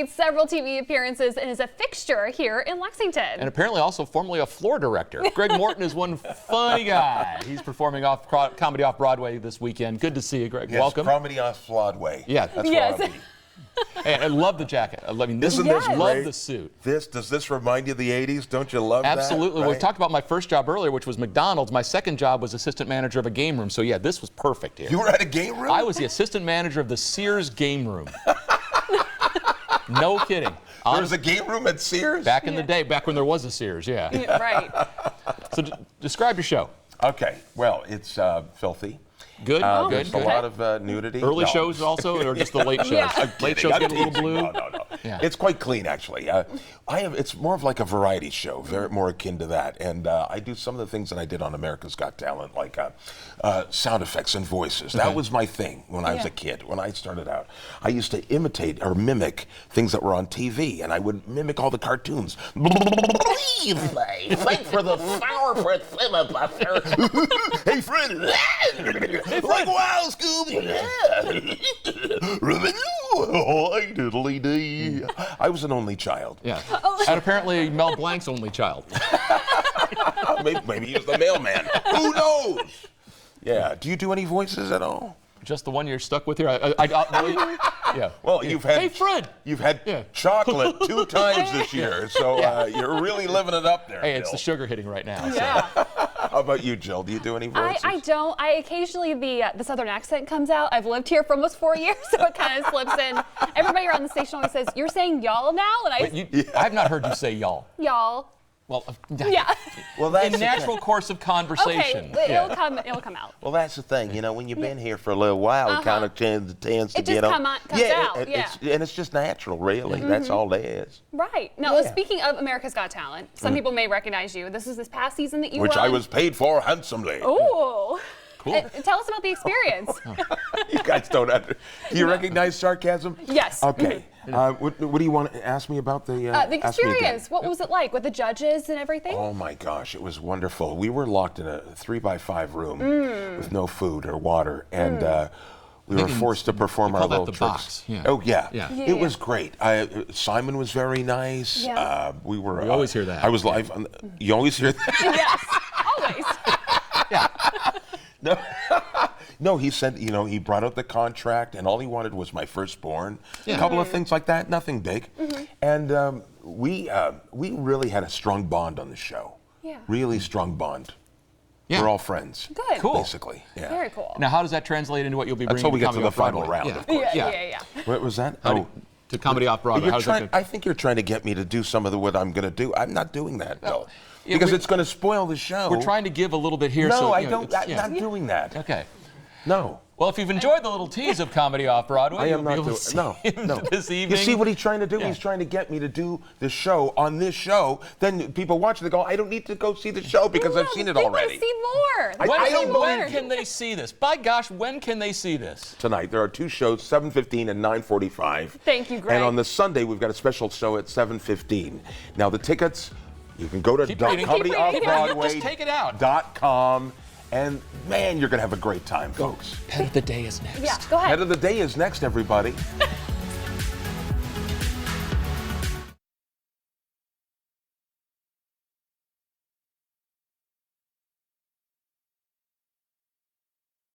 Several TV appearances and is a fixture here in Lexington. And apparently also formerly a floor director. Greg Morton is one funny guy. He's performing comedy off Broadway this weekend. Good to see you, Greg. Yes, Welcome. Comedy off Broadway. Yeah, that's yes. what I'll be. And I love the jacket. I mean, this Isn't this love great? the suit. Does this remind you of the 80s? Don't you love Absolutely. that? Well, we talked about my first job earlier, which was McDonald's. My second job was assistant manager of a game room. So yeah, this was perfect here. You were at a game room? I was the assistant manager of the Sears game room. No kidding. There was a game room at Sears? Back in the day, back when there was a Sears, yeah. Yeah, right. So describe your show. Okay, well, it's filthy. Good, good, There's good. a lot of nudity. Early No. shows also, or just the late shows? Yeah. Late shows get a little blue. No. Yeah. It's quite clean, actually. It's more of like a variety show, very more akin to that. And I do some of the things that I did on America's Got Talent, like sound effects and voices. That was my thing when I was a kid. When I started out, I used to imitate or mimic things that were on TV, and I would mimic all the cartoons. Please, fight for the sourpuss filibuster. Hey, friend. Like wow, Scooby. Diddly-dee. I was an only child. Yeah. And apparently Mel Blanc's only child. Maybe he was the mailman. Who knows? Yeah. Do you do any voices at all? Just the one you're stuck with here? Yeah. Well, you've had. Hey, Fred. You've had chocolate 2 times this year, so you're really living it up there. Hey, it's Jill. the sugar hitting right now. So. Yeah. How about you, Jill? Do you do any voices? I don't. I occasionally, the southern accent comes out. I've lived here for almost 4 years, so it kind of slips in. Everybody around the station always says, "You're saying y'all now?" And I've not heard you say y'all. y'all. Well, Yeah. Well, that's in natural course of conversation. Okay, it'll come out. Well, that's the thing. You know, when you've been here for a little while, it kind of tends to It just comes out. And it's just natural, really. That's all it is. Right. Now, speaking of America's Got Talent, some people may recognize you. This is this past season that you Which run. I was paid for handsomely. Ooh. Cool. Tell us about the experience. You guys don't do you recognize sarcasm? Yes. Okay. What do you want to ask me about the The experience. What was it like with the judges and everything? Oh my gosh, it was wonderful. We were locked in a 3x5 room with no food or water, and we were forced to perform our little tricks. Box. Yeah. Oh yeah. Yeah. It was great. Simon was very nice. Yeah. We always hear that. I was live. You always hear that? Yes. Always. No, he said, he brought out the contract, and all he wanted was my firstborn. A couple of things like that, nothing big. And we really had a strong bond on the show. Yeah. Really strong bond. Yeah. We're all friends. Good. Cool. Basically. Yeah. Very cool. Now, how does that translate into what you'll be bringing Until we get to Comedy the Off final Broadway? round, Yeah. of course. Yeah. What was that? To Comedy Off Broadway. You're I think you're trying to get me to do some of what I'm going to do. I'm not doing that, no. Because it's going to spoil the show. We're trying to give a little bit here. No, so, I don't. I'm not doing that. Okay. No. Well, if you've enjoyed the little tease of Comedy Off Broadway, I am not doing no. This evening. You see what he's trying to do? Yeah. He's trying to get me to do the show on this show. Then people watch it, they go, I don't need to go see the show because I've seen it already. They want to see more. I don't believe When you. can they see this? By gosh, when can they see this? Tonight, there are 2 shows, 7:15 and 9:45. Thank you, Greg. And on the Sunday, we've got a special show at 7:15. Now, the tickets, you can go to Keep reading. Just take it out. ComedyOffBroadway.com. And man, you're going to have a great time, folks. Pet of the day is next. Yeah, go ahead. Head of the day is next, everybody.